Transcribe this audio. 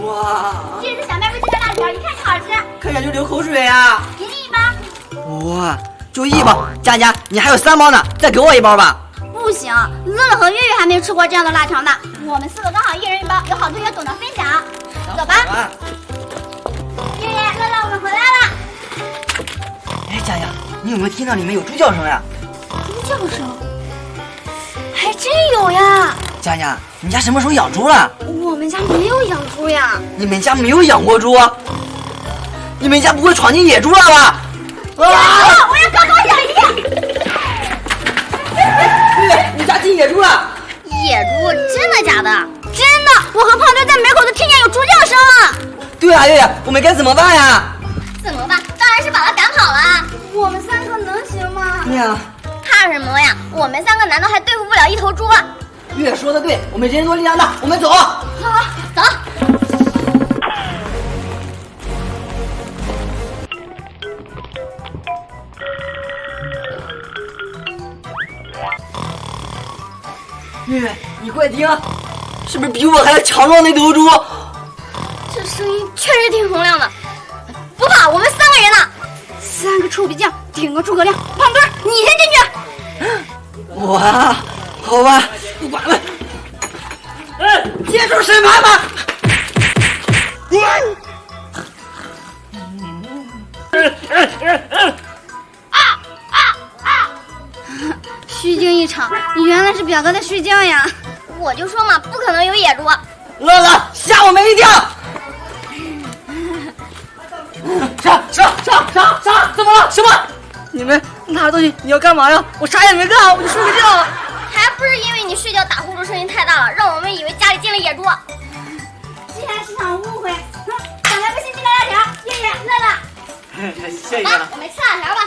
哇！这是小麦味鸡蛋辣条，一看就好吃。看着就流口水呀！给你一包。哇，就1包。佳佳，你还有3包呢，再给我1包吧。不行，乐乐和月月还没吃过这样的辣条呢。我们4个刚好1人1包，有好同学懂得分享。走吧。月月、乐乐，我们回来了。哎，佳佳，你有没有听到里面有猪叫声呀？猪叫声？还真有呀！佳佳，你家什么时候养猪了？我们家没有养猪呀。你们家没有养过猪？你们家不会闯进野猪了吧？我要高高养一个。你家进野猪了？野猪？真的假的？真的！我和胖墩在门口都听见有猪叫声了。对啊，月月，我们该怎么办呀？怎么办？当然是把它赶跑了。我们3个能行吗？对呀。怕什么呀？我们3个难道还对付不了1头猪啊？月说的对，我们人多力量大，我们走。好，走。月月，你快听，是不是比我还要强壮那头猪？这声音确实挺洪亮的。不怕，我们3个人呢。3个臭皮匠顶个诸葛亮。胖墩，你先进去。哇，好吧，不管了，接受审判吧。虚惊一场，原来是表哥在睡觉呀！我就说嘛，不可能有野猪。乐乐，吓我们一跳！啥？怎么了？什么？你们拿着东西，你要干嘛呀？我啥也没干，我就睡个觉。还不是因为你睡觉打呼噜声音太大了，让我们以为家里进了野猪。既然是场误会，咱来个新鸡蛋辣条，月月、乐乐。谢谢了。我们吃辣条吧。